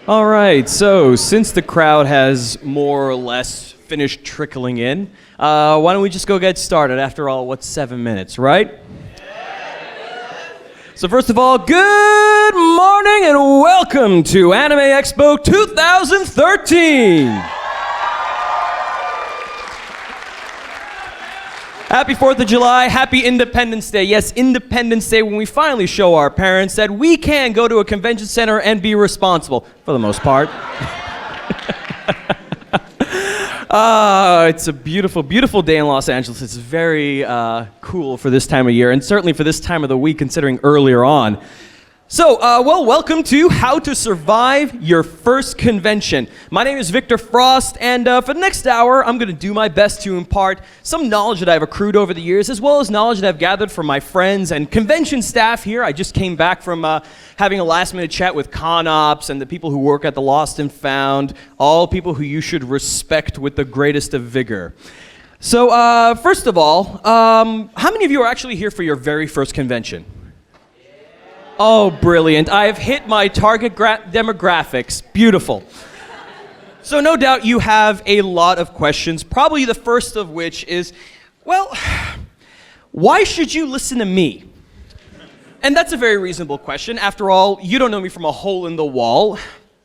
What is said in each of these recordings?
All right, so since the crowd has more or less finished trickling in, why don't we just go get started? After all, what's 7 minutes, right? So first of all, good morning and welcome to Anime Expo 2013! Happy 4th of July, happy Independence Day. Yes, Independence Day, when we finally show our parents that we can go to a convention center and be responsible, for the most part. It's a beautiful, beautiful day in Los Angeles. It's very cool for this time of year, and certainly for this time of the week, considering earlier on. So, welcome to How to Survive Your First Convention. My name is Victor Frost, and for the next hour, I'm going to do my best to impart some knowledge that I've accrued over the years, as well as knowledge that I've gathered from my friends and convention staff here. I just came back from having a last-minute chat with ConOps and the people who work at the Lost and Found, all people who you should respect with the greatest of vigor. So, first of all, how many of you are actually here for your very first convention? Oh, brilliant. I have hit my target demographics. Beautiful. So no doubt you have a lot of questions, probably the first of which is, well, why should you listen to me? And that's a very reasonable question. After all, you don't know me from a hole in the wall.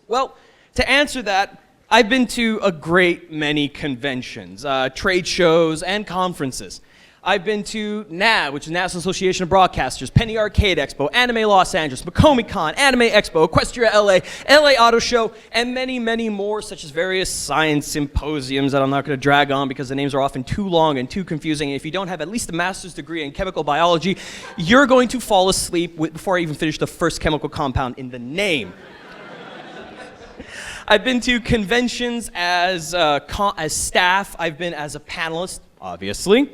Well, to answer that, I've been to a great many conventions, trade shows, and conferences. I've been to NAB, which is National Association of Broadcasters, Penny Arcade Expo, Anime Los Angeles, Macomb Con, Anime Expo, Equestria LA, LA Auto Show, and many, many more, such as various science symposiums that I'm not going to drag on because the names are often too long and too confusing. And if you don't have at least a master's degree in chemical biology, you're going to fall asleep before I even finish the first chemical compound in the name. I've been to conventions as staff. I've been as a panelist, obviously.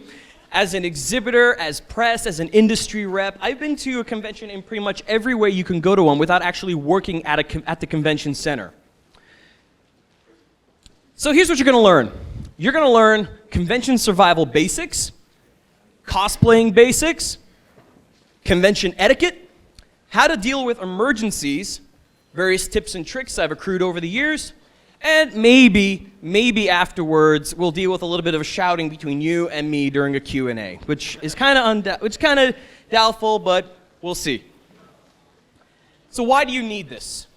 As an exhibitor, as press, as an industry rep. I've been to a convention in pretty much every way you can go to one without actually working at the convention center. So here's what you're going to learn. You're going to learn convention survival basics, cosplaying basics, convention etiquette, how to deal with emergencies, various tips and tricks I've accrued over the years, and maybe afterwards we'll deal with a little bit of a shouting between you and me during a Q&A, which is kind of doubtful, but we'll see. So why do you need this?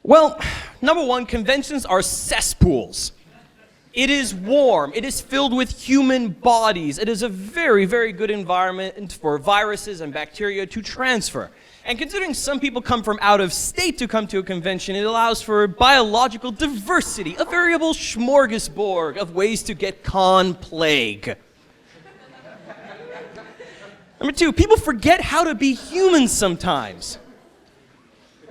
Well, number one, conventions are cesspools. It is warm. It is filled with human bodies. It is a very, very good environment for viruses and bacteria to transfer. And considering some people come from out of state to come to a convention, it allows for biological diversity, a variable smorgasbord of ways to get con plague. Number two, people forget how to be human sometimes.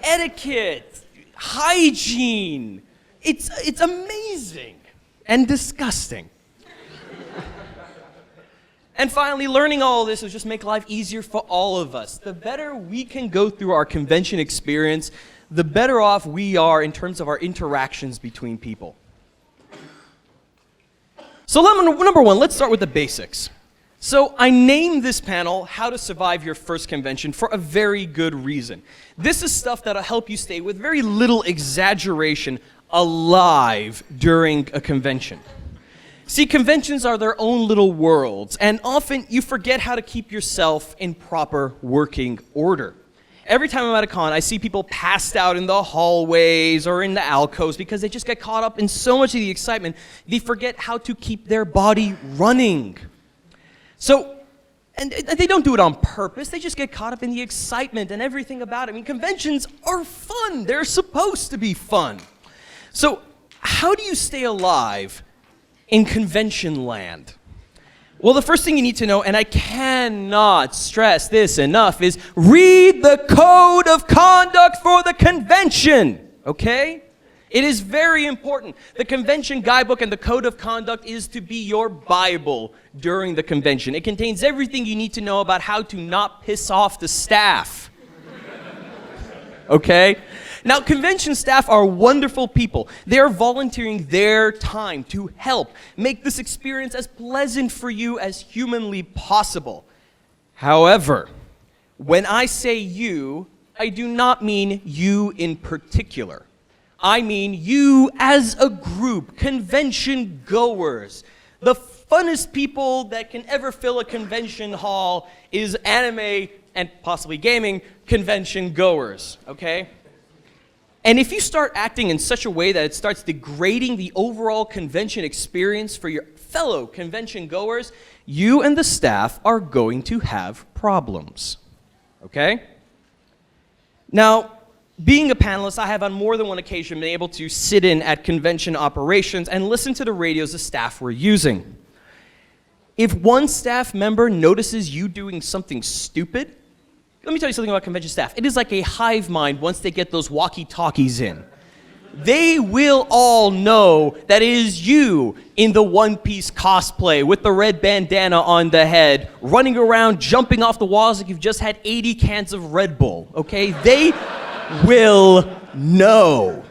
Etiquette, hygiene, it's amazing and disgusting. And finally, learning all of this will just make life easier for all of us. The better we can go through our convention experience, the better off we are in terms of our interactions between people. So number one, let's start with the basics. So I named this panel, How to Survive Your First Convention, for a very good reason. This is stuff that'll help you stay, with very little exaggeration, alive during a convention. See, conventions are their own little worlds, and often you forget how to keep yourself in proper working order. Every time I'm at a con, I see people passed out in the hallways or in the alcoves because they just get caught up in so much of the excitement, they forget how to keep their body running. So, and they don't do it on purpose, they just get caught up in the excitement and everything about it. I mean, conventions are fun, they're supposed to be fun. So, how do you stay alive in convention land? Well, the first thing you need to know, and I cannot stress this enough, is read the code of conduct for the convention, okay? It is very important. The convention guidebook and the code of conduct is to be your Bible during the convention. It contains everything you need to know about how to not piss off the staff, okay? Now, convention staff are wonderful people. They are volunteering their time to help make this experience as pleasant for you as humanly possible. However, when I say you, I do not mean you in particular. I mean you as a group, convention goers. The funnest people that can ever fill a convention hall is anime and possibly gaming convention goers, okay? And if you start acting in such a way that it starts degrading the overall convention experience for your fellow convention goers, you and the staff are going to have problems, okay? Now, being a panelist, I have on more than one occasion been able to sit in at convention operations and listen to the radios the staff were using. If one staff member notices you doing something stupid, let me tell you something about convention staff. It is like a hive mind once they get those walkie-talkies in. They will all know that it is you in the one-piece cosplay with the red bandana on the head, running around, jumping off the walls like you've just had 80 cans of Red Bull, okay? They will know.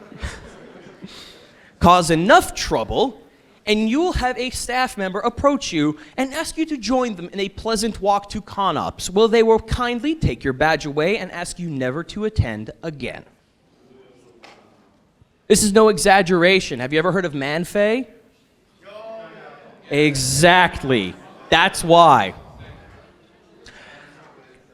Cause enough trouble, and you'll have a staff member approach you and ask you to join them in a pleasant walk to ConOps, where they will kindly take your badge away and ask you never to attend again. This is no exaggeration. Have you ever heard of Manfay? Exactly. That's why.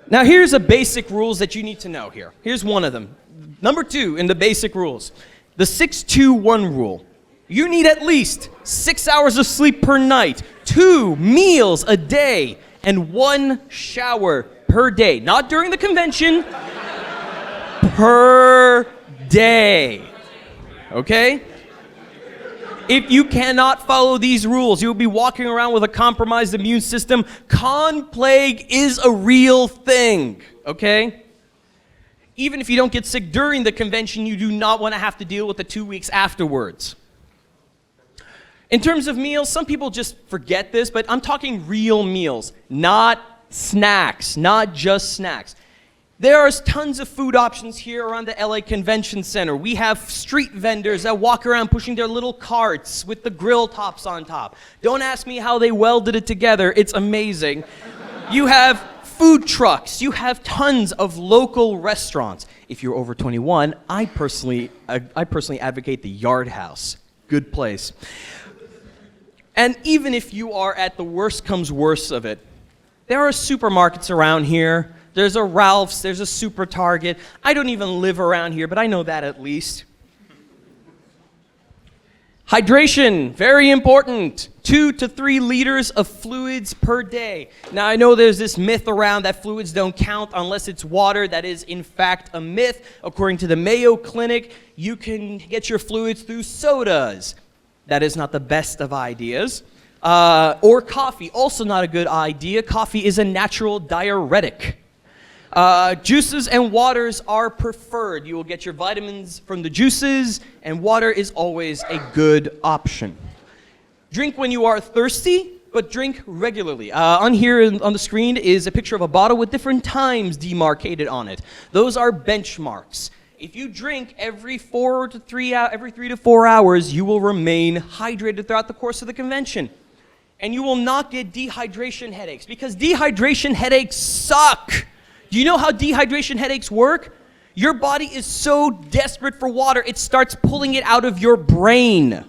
Now here's a basic rules that you need to know here. Here's one of them. Number 2 in the basic rules. The 6-2-1 rule. You need at least 6 hours of sleep per night, 2 meals a day, and 1 shower per day. Not during the convention, per day. Okay? If you cannot follow these rules, you'll be walking around with a compromised immune system. Con plague is a real thing, okay? Even if you don't get sick during the convention, you do not want to have to deal with the 2 weeks afterwards. In terms of meals, some people just forget this, but I'm talking real meals, not snacks, not just snacks. There are tons of food options here around the LA Convention Center. We have street vendors that walk around pushing their little carts with the grill tops on top. Don't ask me how they welded it together. It's amazing. You have food trucks. You have tons of local restaurants. If you're over 21, I personally advocate the Yard House. Good place. And even if you are at the worst comes worst of it, there are supermarkets around here. There's a Ralph's, there's a Super Target. I don't even live around here, but I know that at least. Hydration, very important. 2 to 3 liters of fluids per day. Now, I know there's this myth around that fluids don't count unless it's water. That is, in fact, a myth. According to the Mayo Clinic, you can get your fluids through sodas. That is not the best of ideas. Or coffee, also not a good idea. Coffee is a natural diuretic. Juices and waters are preferred. You will get your vitamins from the juices, and water is always a good option. Drink when you are thirsty, but drink regularly. On here on the screen is a picture of a bottle with different times demarcated on it. Those are benchmarks. If you drink every 3 to 4 hours, you will remain hydrated throughout the course of the convention. And you will not get dehydration headaches, because dehydration headaches suck. Do you know how dehydration headaches work? Your body is so desperate for water, it starts pulling it out of your brain.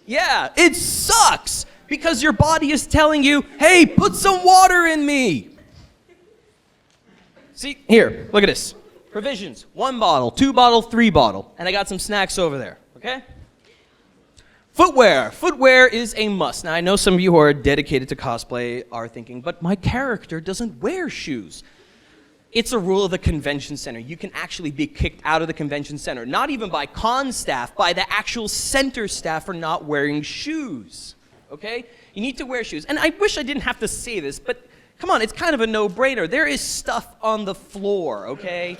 Yeah, it sucks, because your body is telling you, hey, put some water in me. See, here, look at this. Provisions, 1 bottle, 2 bottle, 3 bottle. And I got some snacks over there, okay? Footwear. Footwear is a must. Now, I know some of you who are dedicated to cosplay are thinking, but my character doesn't wear shoes. It's a rule of the convention center. You can actually be kicked out of the convention center, not even by con staff, by the actual center staff for not wearing shoes, okay? You need to wear shoes. And I wish I didn't have to say this, but come on, it's kind of a no-brainer. There is stuff on the floor, okay?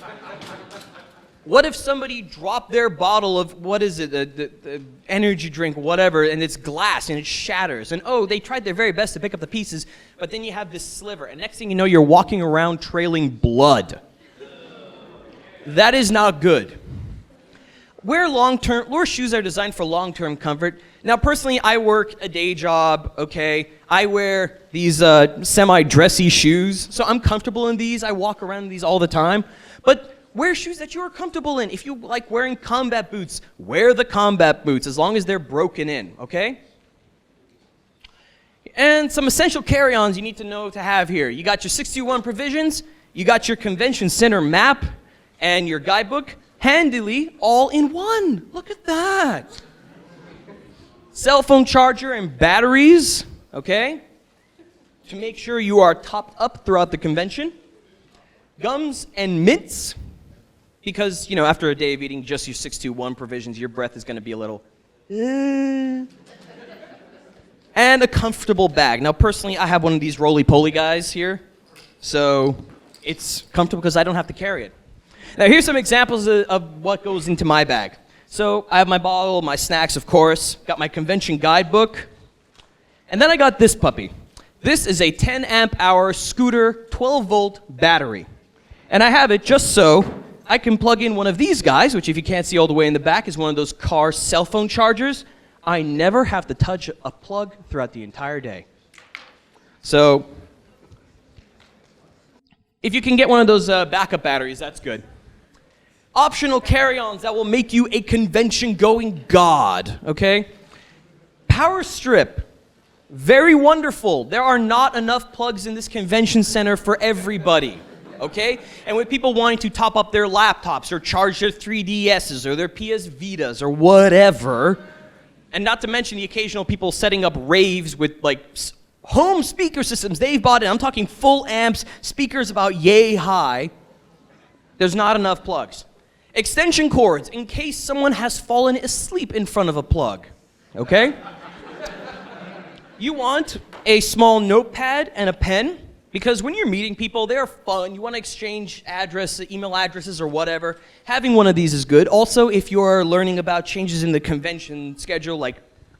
What if somebody dropped their bottle of, what is it, the energy drink, whatever, and it's glass and it shatters. And oh, they tried their very best to pick up the pieces, but then you have this sliver. And next thing you know, you're walking around trailing blood. That is not good. Wear shoes are designed for long-term comfort. Now, personally, I work a day job, okay? I wear these semi-dressy shoes, so I'm comfortable in these. I walk around in these all the time. But wear shoes that you are comfortable in. If you like wearing combat boots, wear the combat boots as long as they're broken in, okay? And some essential carry-ons you need to know to have here. You got your 621 provisions, you got your convention center map, and your guidebook, handily all in one. Look at that. Cell phone charger and batteries, okay? To make sure you are topped up throughout the convention. Gums and mints, because, after a day of eating just your 621 provisions, your breath is going to be a little... And a comfortable bag. Now, personally, I have one of these roly-poly guys here, so it's comfortable because I don't have to carry it. Now, here's some examples of what goes into my bag. So, I have my bottle, my snacks, of course, got my convention guidebook, and then I got this puppy. This is a 10 amp hour scooter 12-volt battery. And I have it just so I can plug in one of these guys, which if you can't see all the way in the back is one of those car cell phone chargers. I never have to touch a plug throughout the entire day. So, if you can get one of those backup batteries, that's good. Optional carry-ons that will make you a convention-going god, okay? Power strip, very wonderful. There are not enough plugs in this convention center for everybody, okay? And with people wanting to top up their laptops or charge their 3DSs or their PS Vitas or whatever, and not to mention the occasional people setting up raves with home speaker systems they've bought in. I'm talking full amps, speakers about yay high. There's not enough plugs. Extension cords in case someone has fallen asleep in front of a plug, okay? You want a small notepad and a pen, because when you're meeting people, they're fun. You want to exchange email addresses or whatever. Having one of these is good. Also, if you're learning about changes in the convention schedule,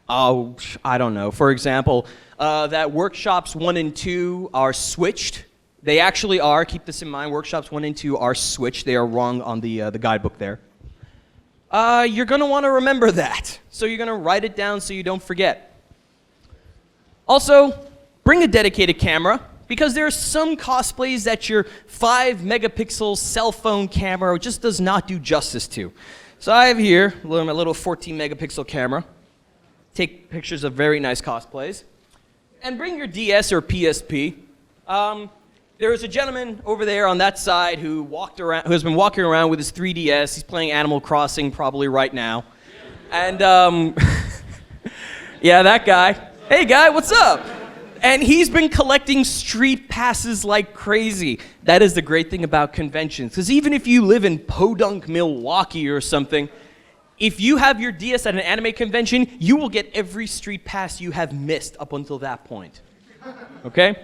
I don't know. For example, that workshops 1 and 2 are switched. They actually are. Keep this in mind. Workshops 1 and 2 are switched. They are wrong on the guidebook there. You're going to want to remember that. So you're going to write it down so you don't forget. Also, bring a dedicated camera, because there are some cosplays that your 5 megapixel cell phone camera just does not do justice to. So I have here my little 14 megapixel camera. Take pictures of very nice cosplays. And bring your DS or PSP. There is a gentleman over there on that side who has been walking around with his 3DS. He's playing Animal Crossing probably right now. And, yeah, that guy. Hey, guy, what's up? And he's been collecting street passes like crazy. That is the great thing about conventions. Because even if you live in Podunk, Milwaukee or something, if you have your DS at an anime convention, you will get every street pass you have missed up until that point. Okay?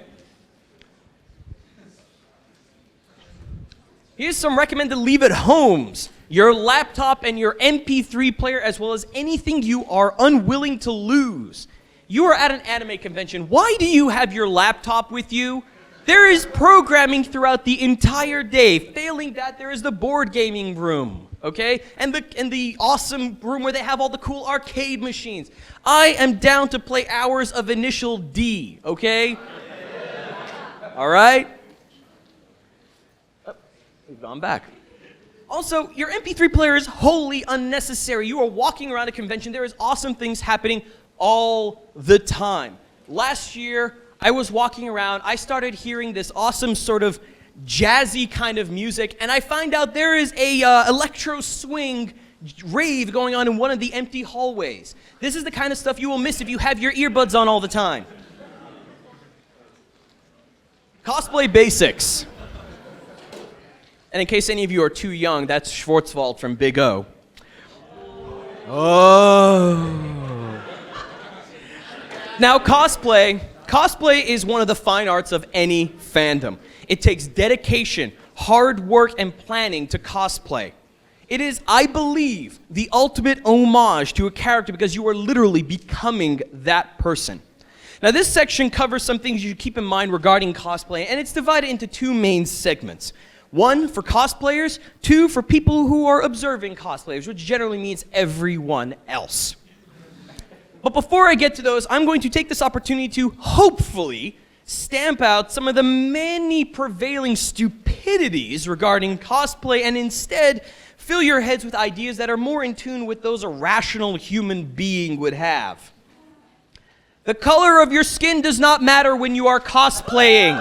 Here's some recommended leave-at homes. Your laptop and your MP3 player, as well as anything you are unwilling to lose. You are at an anime convention. Why do you have your laptop with you? There is programming throughout the entire day. Failing that, there is the board gaming room, okay? And the awesome room where they have all the cool arcade machines. I am down to play hours of Initial D, okay? All right? Oh, we've gone back. Also, your MP3 player is wholly unnecessary. You are walking around a convention. There is awesome things happening all the time. Last year, I was walking around. I started hearing this awesome sort of jazzy kind of music, and I find out there is a electro swing rave going on in one of the empty hallways. This is the kind of stuff you will miss if you have your earbuds on all the time. Cosplay basics. And in case any of you are too young, that's Schwarzwald from Big O. Oh. Now, cosplay is one of the fine arts of any fandom. It takes dedication, hard work, and planning to cosplay. It is, I believe, the ultimate homage to a character because you are literally becoming that person. Now, this section covers some things you should keep in mind regarding cosplay, and it's divided into 2 main segments. 1 for cosplayers, 2 for people who are observing cosplayers, which generally means everyone else. But before I get to those, I'm going to take this opportunity to hopefully stamp out some of the many prevailing stupidity stupidities regarding cosplay and instead fill your heads with ideas that are more in tune with those a rational human being would have. The color of your skin does not matter when you are cosplaying.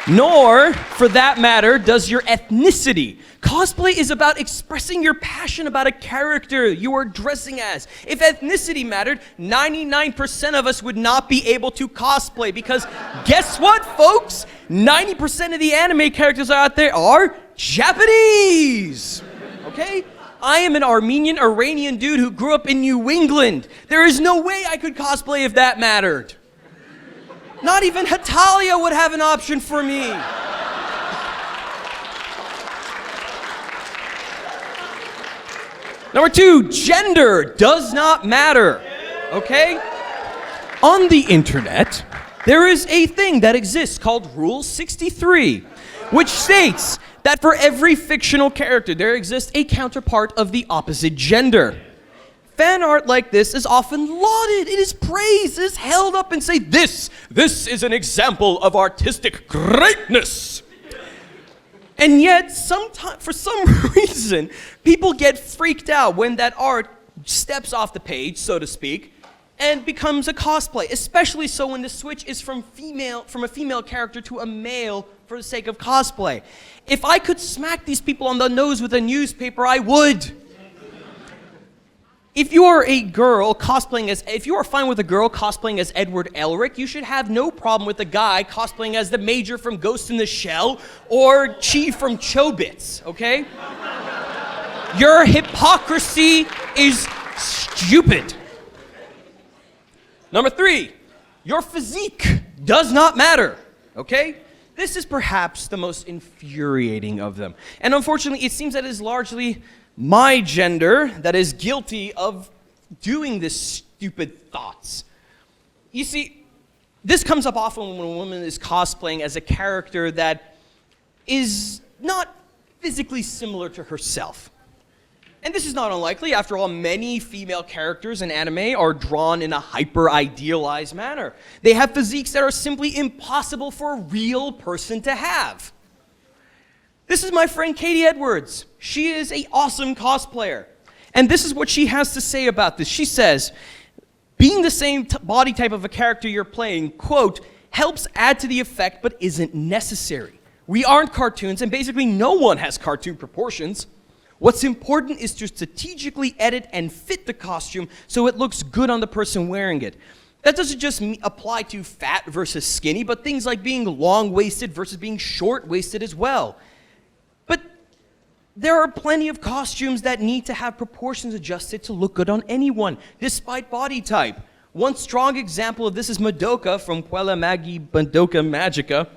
Nor, for that matter, does your ethnicity. Cosplay is about expressing your passion about a character you are dressing as. If ethnicity mattered, 99% of us would not be able to cosplay because guess what, folks? 90% of the anime characters out there are Japanese. Okay? I am an Armenian Iranian dude who grew up in New England. There is no way I could cosplay if that mattered. Not even Hatalia would have an option for me. Number 2, gender does not matter, okay? On the internet, there is a thing that exists called Rule 63, which states that for every fictional character, there exists a counterpart of the opposite gender. Fan art like this is often lauded, it is praised, it is held up and say, this is an example of artistic greatness. And yet, for some reason, people get freaked out when that art steps off the page, so to speak, and becomes a cosplay, especially so when the switch is from a female character to a male for the sake of cosplay. If I could smack these people on the nose with a newspaper, I would. If you are if you are fine with a girl cosplaying as Edward Elric, you should have no problem with a guy cosplaying as the Major from Ghost in the Shell or Chi from Chobits, okay? Your hypocrisy is stupid. Number 3, your physique does not matter, okay? This is perhaps the most infuriating of them. And unfortunately, it seems that it is largely my gender that is guilty of doing this stupid thoughts. You see, this comes up often when a woman is cosplaying as a character that is not physically similar to herself. And this is not unlikely. After all, many female characters in anime are drawn in a hyper-idealized manner. They have physiques that are simply impossible for a real person to have. This is my friend Katie Edwards. She is an awesome cosplayer. And this is what she has to say about this. She says, being the same body type of a character you're playing, quote, helps add to the effect but isn't necessary. We aren't cartoons and basically no one has cartoon proportions. What's important is to strategically edit and fit the costume so it looks good on the person wearing it. That doesn't just apply to fat versus skinny, but things like being long-waisted versus being short-waisted as well. But there are plenty of costumes that need to have proportions adjusted to look good on anyone, despite body type. One strong example of this is Madoka from Puella Magi Madoka Magica.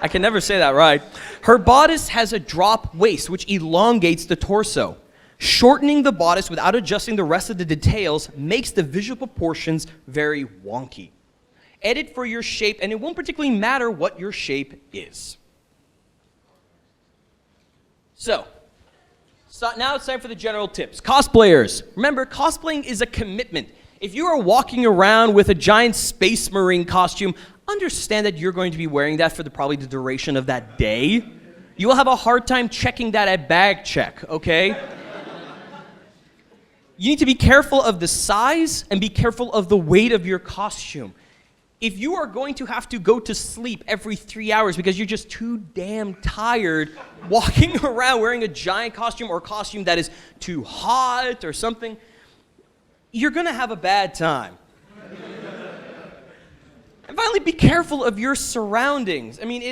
I can never say that right. Her bodice has a drop waist, which elongates the torso. Shortening the bodice without adjusting the rest of the details makes the visual proportions very wonky. Edit for your shape, and it won't particularly matter what your shape is. So now it's time for the general tips. Cosplayers, remember, cosplaying is a commitment. If you are walking around with a giant Space Marine costume, understand that you're going to be wearing that for probably the duration of that day. You will have a hard time checking that at bag check, okay? You need to be careful of the size and be careful of the weight of your costume. If you are going to have to go to sleep every 3 hours because you're just too damn tired walking around wearing a giant costume or a costume that is too hot or something, you're gonna have a bad time. And finally, be careful of your surroundings. I mean,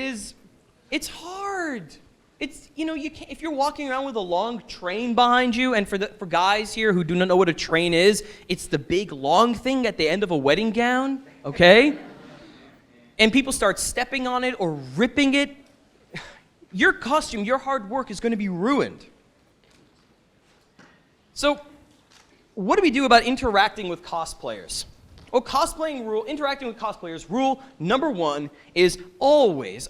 it's hard. If you're walking around with a long train behind you, and for guys here who do not know what a train is, it's the big long thing at the end of a wedding gown, okay? And people start stepping on it or ripping it, your costume, your hard work is going to be ruined. So, what do we do about interacting with cosplayers? Well, interacting with cosplayers, rule number 1 is always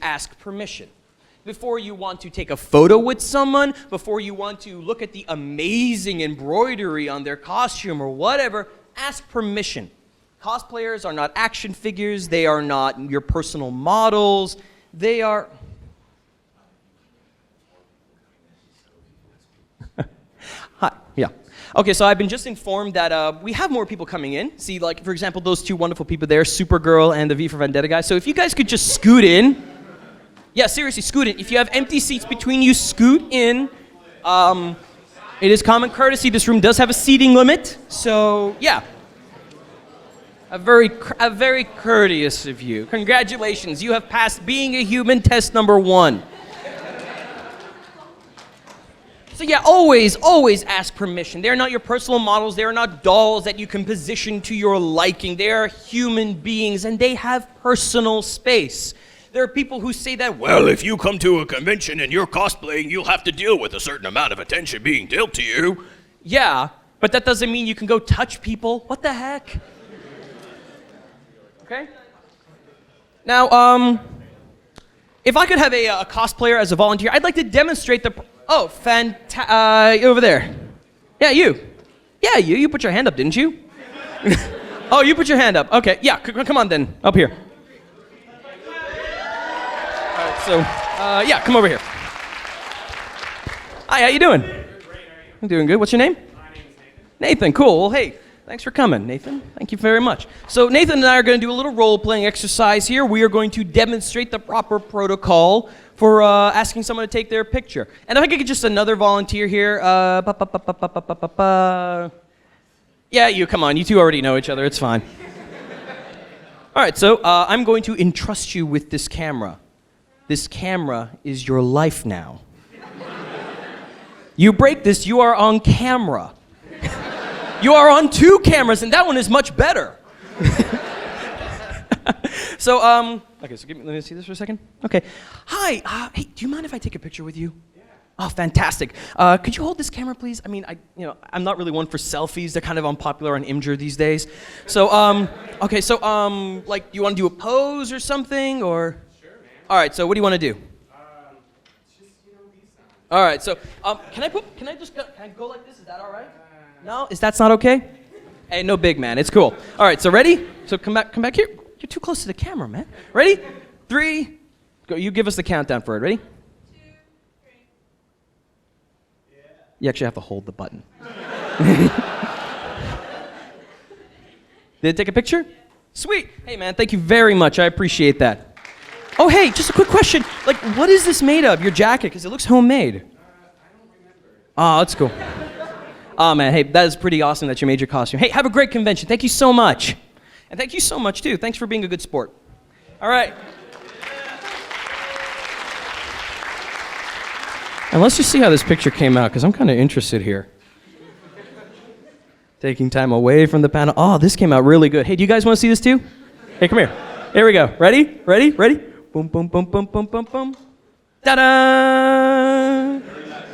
ask permission. Before you want to take a photo with someone, before you want to look at the amazing embroidery on their costume or whatever, ask permission. Cosplayers are not action figures. They are not your personal models. They are... Hi, yeah. Okay, so I've been just informed that we have more people coming in. See, like, for example, those two wonderful people there, Supergirl and the V for Vendetta guy. So if you guys could just scoot in. Yeah, seriously, scoot in. If you have empty seats between you, scoot in. It is common courtesy. This room does have a seating limit. So, yeah. A very courteous of you. Congratulations, you have passed being a human test number 1. So yeah, always ask permission. They're not your personal models. They are not dolls that you can position to your liking. They are human beings, and they have personal space. There are people who say that, well, if you come to a convention and you're cosplaying, you'll have to deal with a certain amount of attention being dealt to you. Yeah, but that doesn't mean you can go touch people. What the heck? Okay? Now, if I could have a cosplayer as a volunteer, I'd like to demonstrate the... Oh, over there. Yeah, you. Yeah, you put your hand up, didn't you? Oh, you put your hand up. Okay, yeah, come on then, up here. All right, so, yeah, come over here. Hi, how you doing? Great, how are you? I'm doing good. What's your name? My name is Nathan. Nathan, cool. Well, hey, thanks for coming, Nathan. Thank you very much. So Nathan and I are going to do a little role-playing exercise here. We are going to demonstrate the proper protocol for asking someone to take their picture. And if I could get just another volunteer here. Yeah, you, come on. You two already know each other. It's fine. All right, so I'm going to entrust you with this camera. This camera is your life now. You break this, you are on camera. You are on 2 cameras, and that one is much better. So, okay, so let me see this for a second. Okay. Hi, hey, do you mind if I take a picture with you? Yeah. Oh, fantastic. Could you hold this camera, please? I mean, I'm not really one for selfies. They're kind of unpopular on Imgur these days. So, okay, so, like, do you want to do a pose or something, or? Sure, man. All right, so what do you want to do? Just, these sounds. All right, so, can I go like this? Is that all right? No? That's not okay? Hey, no big, man. It's cool. All right, so ready? So come back here. You're too close to the camera, man. Ready? 3. Go. You give us the countdown for it. Ready? 2, 3. Yeah. You actually have to hold the button. Did it take a picture? Sweet. Hey, man, thank you very much. I appreciate that. Oh, hey, just a quick question. Like, what is this made of, your jacket? Because it looks homemade. I don't remember. Oh, that's cool. Oh, man, hey, that is pretty awesome that you made your costume. Hey, have a great convention. Thank you so much. And thank you so much, too. Thanks for being a good sport. All right. And let's just see how this picture came out, because I'm kind of interested here. Taking time away from the panel. Oh, this came out really good. Hey, do you guys want to see this, too? Hey, come here. Here we go. Ready? Ready? Ready? Boom, boom, boom, boom, boom, boom, boom. Ta-da!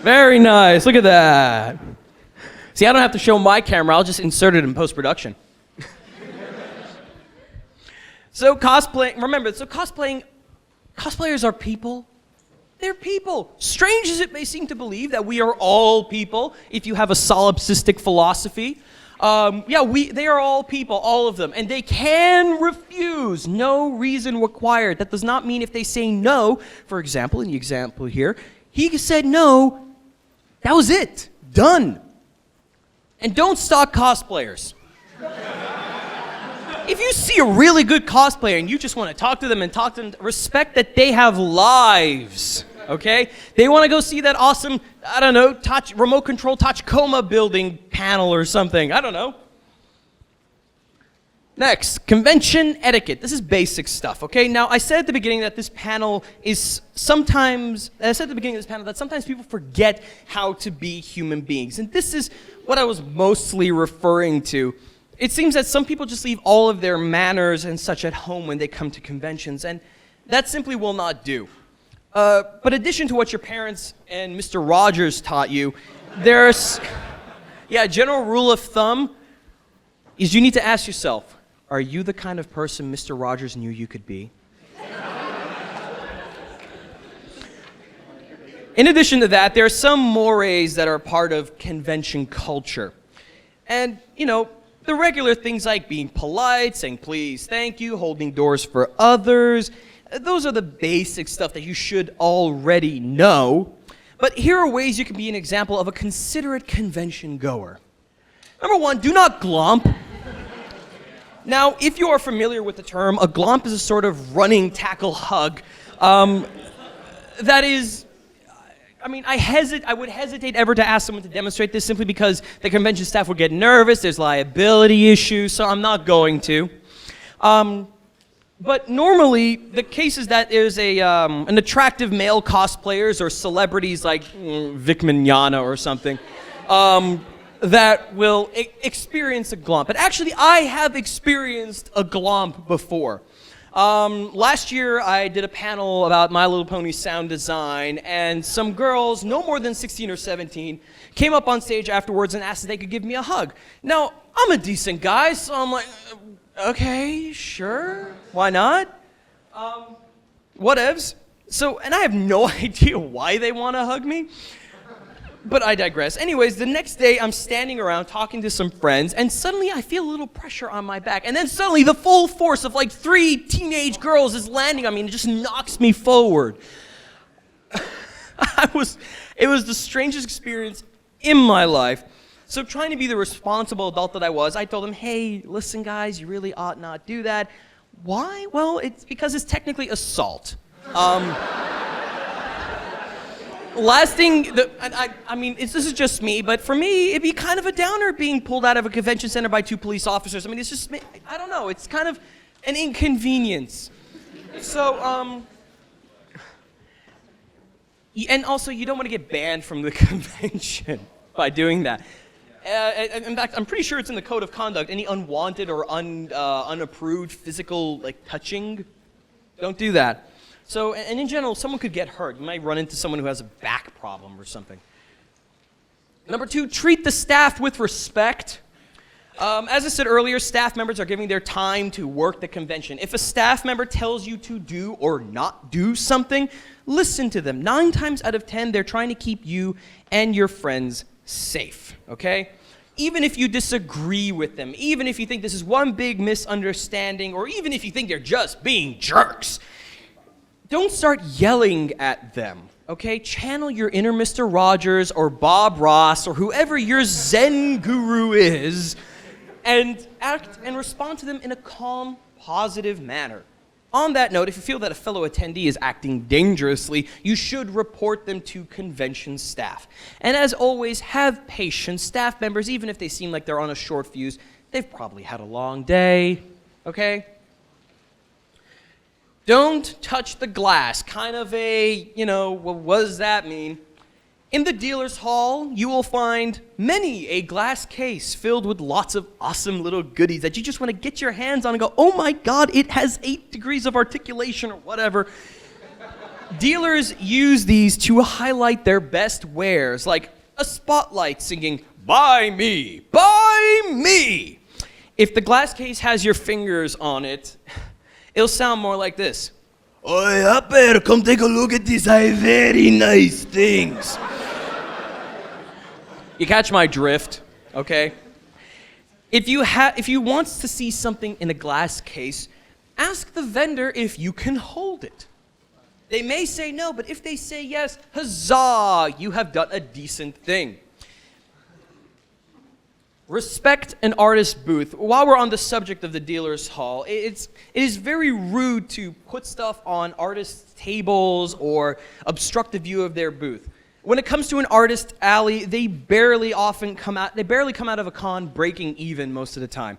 Very nice. Look at that. See, I don't have to show my camera. I'll just insert it in post-production. So cosplayers are people. They're people. Strange as it may seem to believe that we are all people, if you have a solipsistic philosophy. They are all people, all of them. And they can refuse, no reason required. That does not mean if they say no, for example, in the example here, he said no, that was it, done. And don't stalk cosplayers. If you see a really good cosplayer and you just want to talk to them, respect that they have lives, okay? They want to go see that awesome, I don't know, remote control Tachikoma building panel or something. I don't know. Next, convention etiquette. This is basic stuff, okay? Now, I said at the beginning that sometimes people forget how to be human beings. And this is what I was mostly referring to. It seems that some people just leave all of their manners and such at home when they come to conventions, and that simply will not do. But in addition to what your parents and Mr. Rogers taught you, there's, a general rule of thumb is you need to ask yourself, are you the kind of person Mr. Rogers knew you could be? In addition to that, there are some mores that are part of convention culture. And, The regular things like being polite, saying please, thank you, holding doors for others, those are the basic stuff that you should already know. But here are ways you can be an example of a considerate convention goer. Number one, do not glomp. Now, if you are familiar with the term, a glomp is a sort of running tackle hug. That is, I would hesitate ever to ask someone to demonstrate this simply because the convention staff would get nervous, there's liability issues, so I'm not going to. But normally, the case is that there's an attractive male cosplayers or celebrities like Vic Mignogna or something, that will experience a glomp. But actually, I have experienced a glomp before. Last year, I did a panel about My Little Pony sound design, and some girls, no more than 16 or 17, came up on stage afterwards and asked if they could give me a hug. Now, I'm a decent guy, so I'm like, okay, sure, why not? Whatevs. So, and I have no idea why they want to hug me. But I digress. Anyways, the next day I'm standing around talking to some friends, and suddenly I feel a little pressure on my back. And then suddenly the full force of like 3 teenage girls is landing on me and it just knocks me forward. It was the strangest experience in my life. So trying to be the responsible adult that I was, I told them, hey, listen guys, you really ought not do that. Why? Well, it's because it's technically assault. Last thing, this is just me, but for me, it'd be kind of a downer being pulled out of a convention center by 2 police officers. I mean, it's just, I don't know, it's kind of an inconvenience. So, and also, you don't want to get banned from the convention by doing that. In fact, I'm pretty sure it's in the code of conduct. Any unwanted or unapproved physical, like, touching, don't do that. So, and in general, someone could get hurt. You might run into someone who has a back problem or something. Number 2, treat the staff with respect. As I said earlier, staff members are giving their time to work the convention. If a staff member tells you to do or not do something, listen to them. 9 times out of 10, they're trying to keep you and your friends safe, okay? Even if you disagree with them, even if you think this is one big misunderstanding, or even if you think they're just being jerks, don't start yelling at them, okay? Channel your inner Mr. Rogers or Bob Ross or whoever your Zen guru is and act and respond to them in a calm, positive manner. On that note, if you feel that a fellow attendee is acting dangerously, you should report them to convention staff. And as always, have patience. Staff members, even if they seem like they're on a short fuse, they've probably had a long day, okay? Don't touch the glass. Kind of a, what does that mean? In the dealer's hall, you will find many a glass case filled with lots of awesome little goodies that you just want to get your hands on and go, oh my God, it has 8 degrees of articulation or whatever. Dealers use these to highlight their best wares, like a spotlight singing, buy me, buy me. If the glass case has your fingers on it, it'll sound more like this. Oi, Hopper, come take a look at these very nice things. You catch my drift, okay? If you want to see something in a glass case, ask the vendor if you can hold it. They may say no, but if they say yes, huzzah, you have done a decent thing. Respect an artist's booth. While we're on the subject of the dealer's hall, it is very rude to put stuff on artists' tables or obstruct the view of their booth. When it comes to an artist alley, they barely come out of a con breaking even most of the time.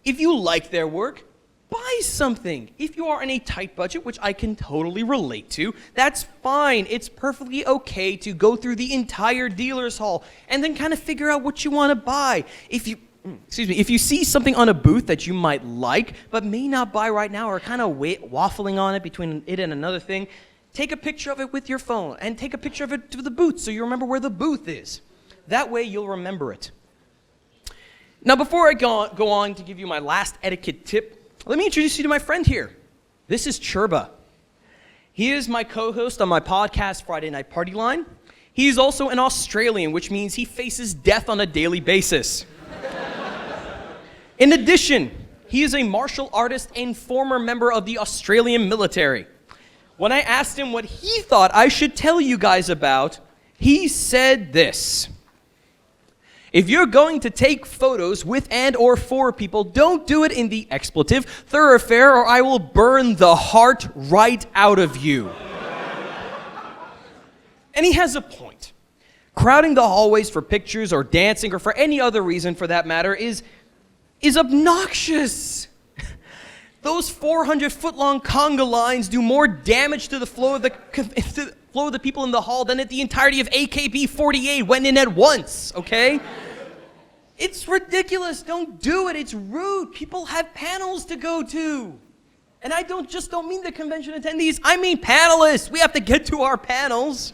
If you like their work, buy something. If you are on a tight budget, which I can totally relate to, that's fine. It's perfectly okay to go through the entire dealer's hall and then kind of figure out what you want to buy. If you see something on a booth that you might like but may not buy right now or kind of waffling on it between it and another thing, take a picture of it with your phone and take a picture of it to the booth so you remember where the booth is. That way you'll remember it. Now, before I go on to give you my last etiquette tip, let me introduce you to my friend here. This is Churba. He is my co-host on my podcast, Friday Night Party Line. He is also an Australian, which means he faces death on a daily basis. In addition, he is a martial artist and former member of the Australian military. When I asked him what he thought I should tell you guys about, he said this. If you're going to take photos with and or for people, don't do it in the expletive thoroughfare or I will burn the heart right out of you. And he has a point. Crowding the hallways for pictures or dancing or for any other reason for that matter is obnoxious. Those 400-foot-long conga lines do more damage to the flow of the people in the hall than if the entirety of AKB-48 went in at once, okay? It's ridiculous. Don't do it. It's rude. People have panels to go to. And I don't mean the convention attendees. I mean panelists. We have to get to our panels.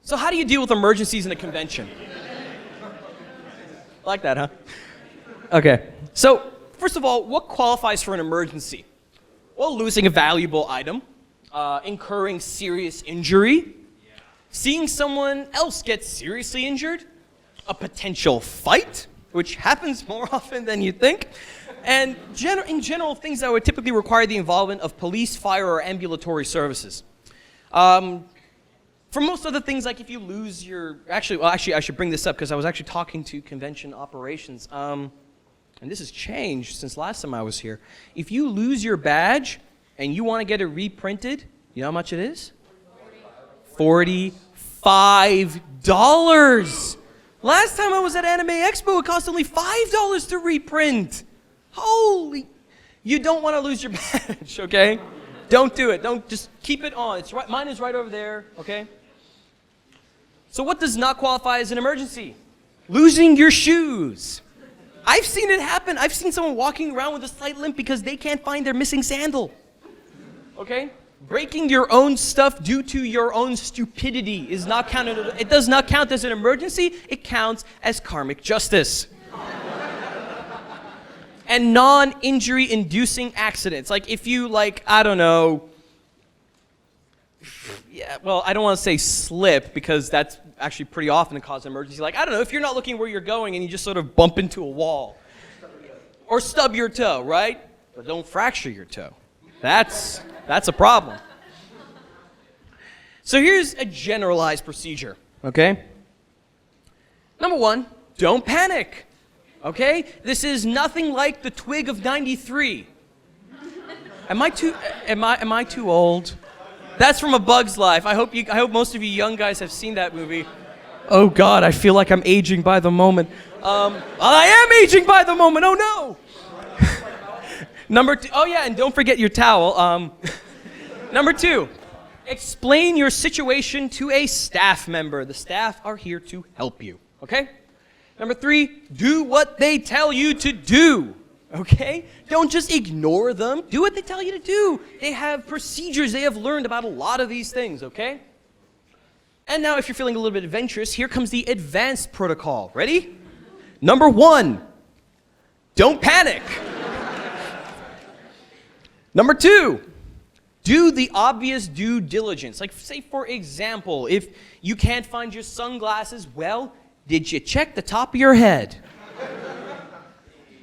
So how do you deal with emergencies in a convention? Like that, huh? Okay. So, first of all, what qualifies for an emergency? Well, losing a valuable item, incurring serious injury, seeing someone else get seriously injured, a potential fight, which happens more often than you think, and in general, things that would typically require the involvement of police, fire, or ambulatory services. For most other things, like if you lose your... Actually, I should bring this up because I was actually talking to convention operations. And this has changed since last time I was here. If you lose your badge and you want to get it reprinted, you know how much it is? $45. Last time I was at Anime Expo, it cost only $5 to reprint. Holy... You don't want to lose your badge, okay? Don't do it. Don't just keep it on. It's right. Mine is right over there, okay? So what does not qualify as an emergency? Losing your shoes. I've seen it happen. I've seen someone walking around with a slight limp because they can't find their missing sandal. Okay? Breaking your own stuff due to your own stupidity is not counted. It does not count as an emergency. It counts as karmic justice. And non-injury inducing accidents. Like if you I don't know, I don't want to say slip because that's actually pretty often a cause of emergency. Like, I don't know, if you're not looking where you're going and you just sort of bump into a wall. Or stub your toe, right? But don't fracture your toe. That's a problem. So here's a generalized procedure, okay? Number one, don't panic. Okay? This is nothing like the Twig of 93. Am I too old? That's from A Bug's Life. I hope most of you young guys have seen that movie. Oh God, I feel like I'm aging by the moment. I am aging by the moment. Oh no. Number two, oh yeah, and don't forget your towel. Number two, explain your situation to a staff member. The staff are here to help you. Okay? Number three, do what they tell you to do, okay? Don't just ignore them. Do what they tell you to do. They have procedures. They have learned about a lot of these things, okay? And now if you're feeling a little bit adventurous, here comes the advanced protocol. Ready? Number one, don't panic. Number two, do the obvious due diligence. Like say, for example, if you can't find your sunglasses, well, did you check the top of your head?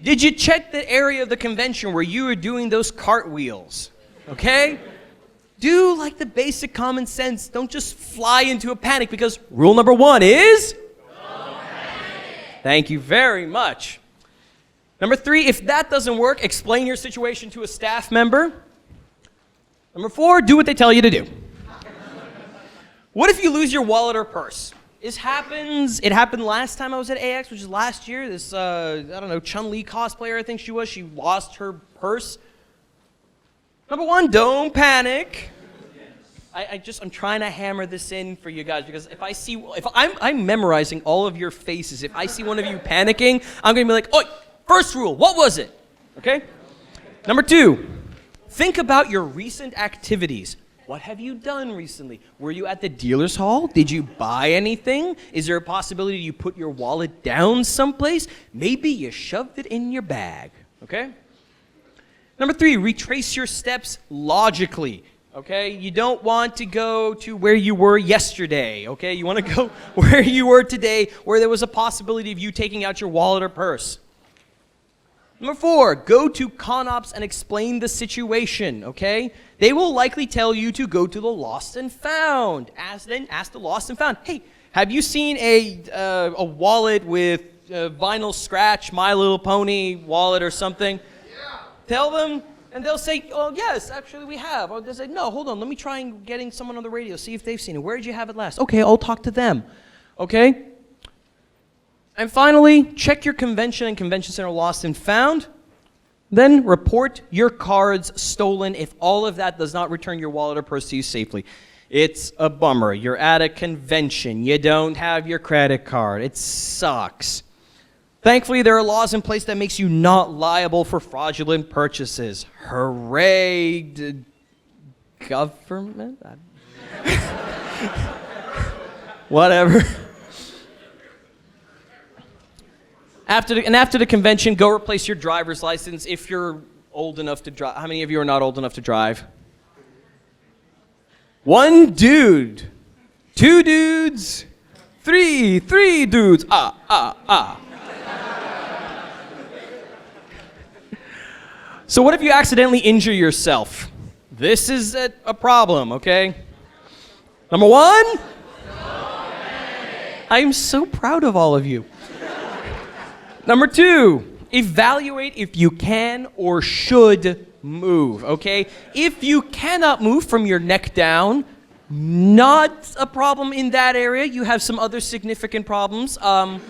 Did you check the area of the convention where you were doing those cartwheels? Okay? Do like the basic common sense. Don't just fly into a panic because rule number one is? Don't panic. Thank you very much. Number three, if that doesn't work, explain your situation to a staff member. Number four, do what they tell you to do. What if you lose your wallet or purse? This happens. It happened last time I was at AX, which is last year. This, I don't know, Chun-Li cosplayer, I think she was. She lost her purse. Number one, don't panic. I'm trying to hammer this in for you guys because I'm memorizing all of your faces. If I see one of you panicking, I'm going to be like, oh, first rule, what was it? Okay? Number two, think about your recent activities. What have you done recently? Were you at the dealer's hall? Did you buy anything? Is there a possibility you put your wallet down someplace? Maybe you shoved it in your bag, okay? Number three, retrace your steps logically, okay? You don't want to go to where you were yesterday, okay? You want to go where you were today, where there was a possibility of you taking out your wallet or purse. Number 4, go to ConOps and explain the situation, okay? They will likely tell you to go to the lost and found. Ask the lost and found, hey, have you seen a wallet with vinyl scratch, My Little Pony wallet or something? Yeah. Tell them, and they'll say, oh, yes, actually we have. Or they'll say, no, hold on, let me try and getting someone on the radio, see if they've seen it. Where did you have it last? Okay, I'll talk to them, okay? And finally, check your convention and convention center lost and found. Then report your cards stolen if all of that does not return your wallet or purse to you safely. It's a bummer. You're at a convention. You don't have your credit card. It sucks. Thankfully, there are laws in place that makes you not liable for fraudulent purchases. Hooray, government? Whatever. After the convention, go replace your driver's license if you're old enough to drive. How many of you are not old enough to drive? 1 dude, 2 dudes, 3 dudes. So what if you accidentally injure yourself? This is a problem, okay? Number 1? I'm so proud of all of you. Number 2, evaluate if you can or should move, okay? If you cannot move from your neck down, not a problem in that area. You have some other significant problems. But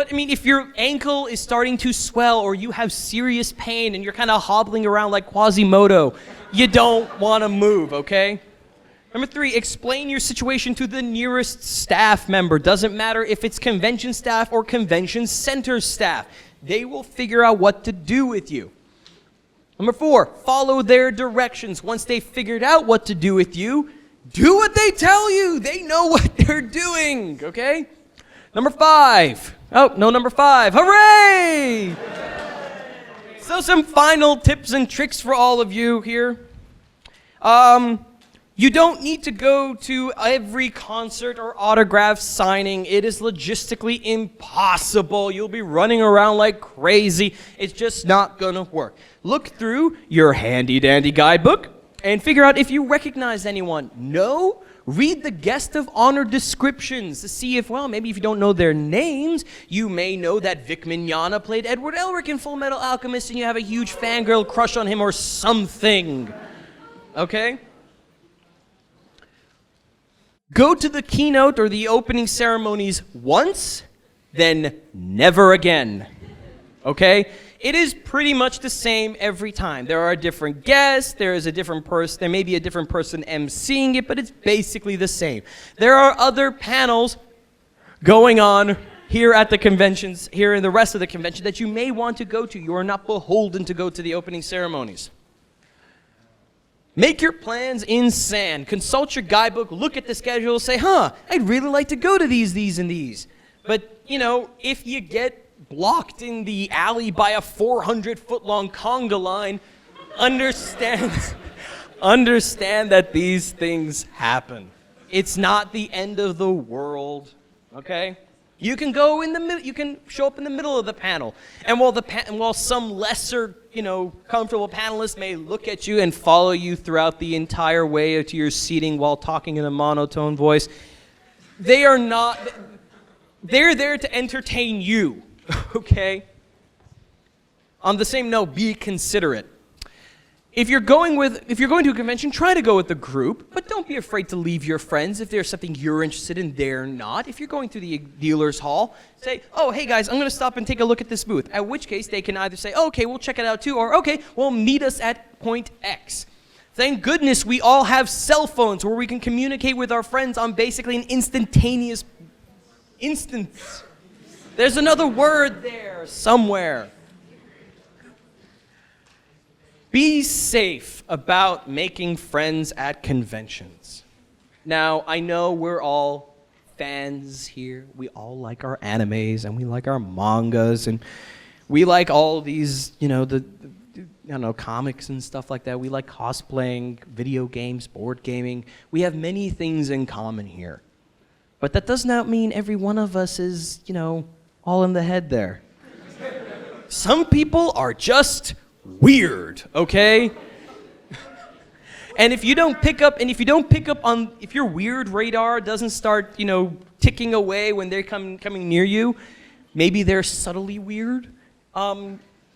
I mean, if your ankle is starting to swell or you have serious pain and you're kind of hobbling around like Quasimodo, you don't want to move, okay? Number 3, explain your situation to the nearest staff member. Doesn't matter if it's convention staff or convention center staff. They will figure out what to do with you. Number 4, follow their directions. Once they've figured out what to do with you, do what they tell you. They know what they're doing, okay? Number 5. Oh, no number 5. Hooray! So some final tips and tricks for all of you here. You don't need to go to every concert or autograph signing. It is logistically impossible. You'll be running around like crazy. It's just not gonna work. Look through your handy-dandy guidebook and figure out if you recognize anyone. No? Read the guest of honor descriptions to see if, well, maybe if you don't know their names, you may know that Vic Mignogna played Edward Elric in Full Metal Alchemist and you have a huge fangirl crush on him or something. Okay? Go to the keynote or the opening ceremonies once, then never again. Okay? It is pretty much the same every time. There are different guests, there may be a different person emceeing it, but it's basically the same. There are other panels going on here at the conventions, here in the rest of the convention that you may want to go to. You are not beholden to go to the opening ceremonies. Make your plans in sand. Consult your guidebook, look at the schedule, say, I'd really like to go to these, and these. But, if you get blocked in the alley by a 400-foot-long conga line, understand that these things happen. It's not the end of the world, okay? You can go in the middle. You can show up in the middle of the panel, and while some lesser, comfortable panelists may look at you and follow you throughout the entire way to your seating while talking in a monotone voice, they are not. They're there to entertain you, okay? On the same note, be considerate. If you're going to a convention, try to go with the group, but don't be afraid to leave your friends if there's something you're interested in, they're not. If you're going to the dealer's hall, say, oh, hey guys, I'm going to stop and take a look at this booth. At which case, they can either say, okay, we'll check it out too, or okay, well, meet us at point X. Thank goodness we all have cell phones where we can communicate with our friends on basically an instantaneous instance. There's another word there somewhere. Be safe about making friends at conventions. Now, I know we're all fans here. We all like our animes and we like our mangas and we like all these, comics and stuff like that. We like cosplaying, video games, board gaming. We have many things in common here. But that does not mean every one of us is, all in the head there. Some people are just weird, okay? And if you don't pick up on, if your weird radar doesn't start, ticking away when they're coming near you, maybe they're subtly weird.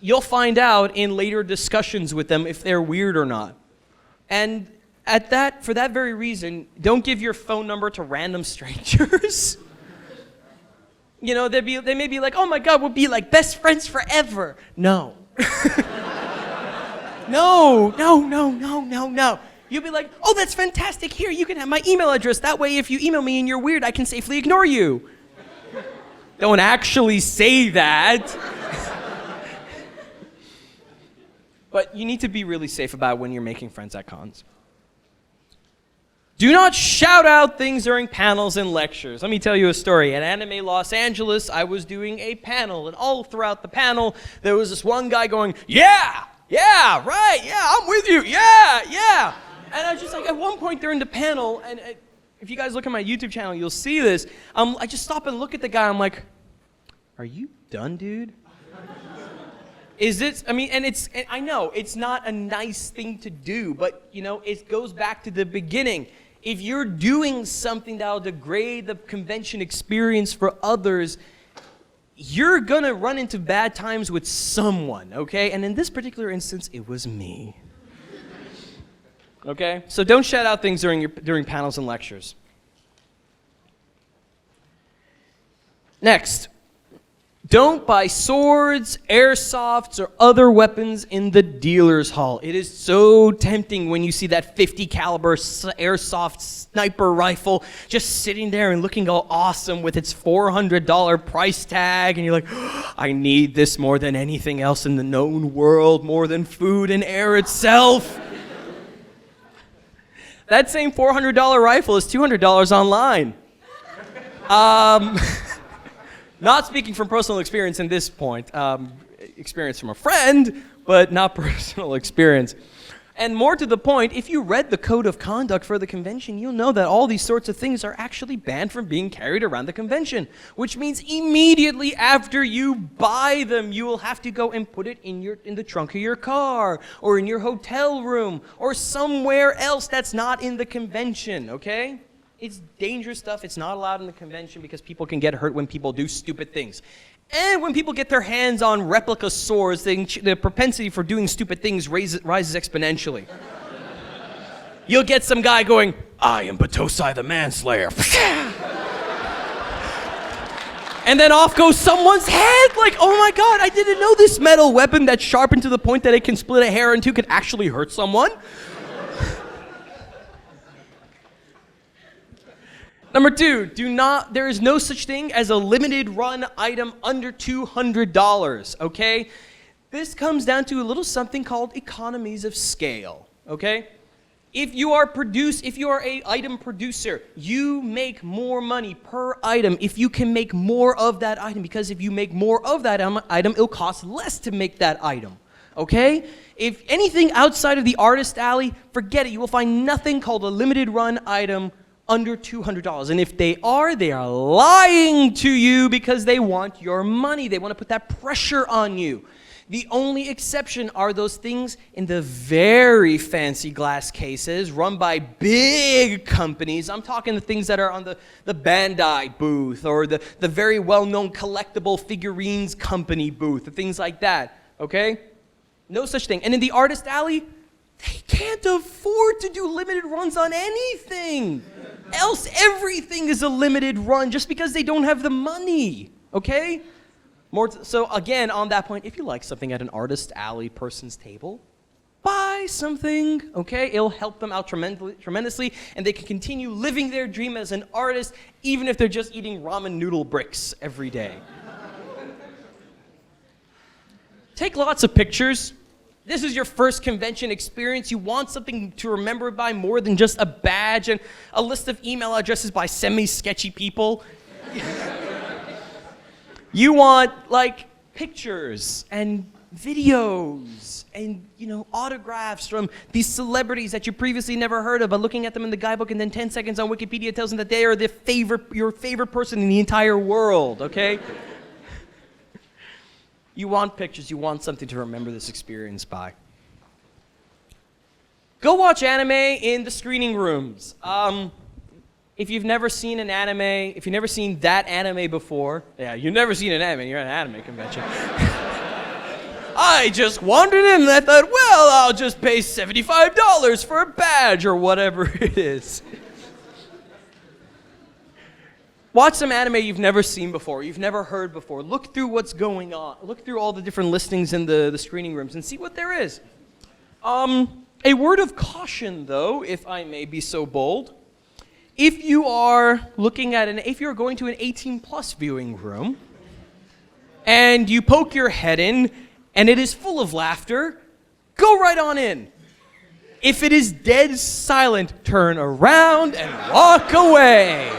You'll find out in later discussions with them if they're weird or not. And for that very reason, don't give your phone number to random strangers. They may be like, oh my God, we'll be like best friends forever. No. No. You'll be like, oh, that's fantastic. Here, you can have my email address. That way, if you email me and you're weird, I can safely ignore you. Don't actually say that. But you need to be really safe about when you're making friends at cons. Do not shout out things during panels and lectures. Let me tell you a story. At Anime Los Angeles, I was doing a panel, and all throughout the panel, there was this one guy going, yeah, right, yeah, I'm with you, yeah. And I was just like, at one point during the panel, and if you guys look at my YouTube channel, you'll see this, I just stop and look at the guy, I'm like, are you done, dude? I know, it's not a nice thing to do, but, it goes back to the beginning. If you're doing something that'll degrade the convention experience for others, you're gonna run into bad times with someone, okay? And in this particular instance, it was me. Okay? So don't shout out things during panels and lectures. Next. Don't buy swords, airsofts, or other weapons in the dealer's hall. It is so tempting when you see that 50 caliber airsoft sniper rifle just sitting there and looking all awesome with its $400 price tag, and you're like, I need this more than anything else in the known world, more than food and air itself. That same $400 rifle is $200 online. Not speaking from personal experience in this point, experience from a friend, but not personal experience. And more to the point, if you read the code of conduct for the convention, you'll know that all these sorts of things are actually banned from being carried around the convention, which means immediately after you buy them, you will have to go and put it in the trunk of your car, or in your hotel room, or somewhere else that's not in the convention, okay? It's dangerous stuff. It's not allowed in the convention because people can get hurt when people do stupid things. And when people get their hands on replica swords, the propensity for doing stupid things rises exponentially. You'll get some guy going, I am Batosai the Manslayer. And then off goes someone's head. Like, oh my God, I didn't know this metal weapon that's sharpened to the point that it can split a hair in two could actually hurt someone. Number 2, there is no such thing as a limited run item under $200, okay? This comes down to a little something called economies of scale, okay? If you are a item producer, you make more money per item if you can make more of that item, because if you make more of that item, it'll cost less to make that item, okay? If anything outside of the artist alley, forget it. You will find nothing called a limited run item under $200. And if they are lying to you because they want your money. They want to put that pressure on you. The only exception are those things in the very fancy glass cases run by big companies. I'm talking the things that are on the Bandai booth, or the very well-known collectible figurines company booth, things like that, okay? No such thing. And in the artist alley, they can't afford to do limited runs on anything. Else everything is a limited run just because they don't have the money, okay? So again, on that point, if you like something at an artist alley person's table, buy something, okay? It'll help them out tremendously, and they can continue living their dream as an artist, even if they're just eating ramen noodle bricks every day. Take lots of pictures. This is your first convention experience. You want something to remember by more than just a badge and a list of email addresses by semi-sketchy people. You want, pictures and videos and, autographs from these celebrities that you previously never heard of, but looking at them in the guidebook, and then 10 seconds on Wikipedia tells them that they are your favorite person in the entire world, okay? You want pictures. You want something to remember this experience by. Go watch anime in the screening rooms. If you've never seen an anime, if you've never seen that anime before, yeah, you've never seen an anime, you're at an anime convention. I just wandered in and I thought, well, I'll just pay $75 for a badge or whatever it is. Watch some anime you've never seen before, you've never heard before. Look through what's going on. Look through all the different listings in the screening rooms and see what there is. A word of caution, though, if I may be so bold. If you are if you're going to an 18-plus viewing room, and you poke your head in, and it is full of laughter, go right on in. If it is dead silent, turn around and walk away.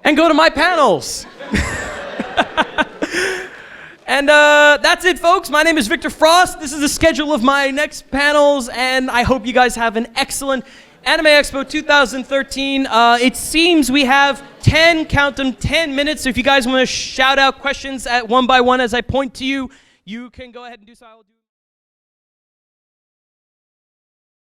And go to my panels. And that's it, folks. My name is Victor Frost. This is the schedule of my next panels, and I hope you guys have an excellent Anime Expo 2013. It seems we have 10 minutes. So if you guys want to shout out questions one by one as I point to you, you can go ahead and do so. I will do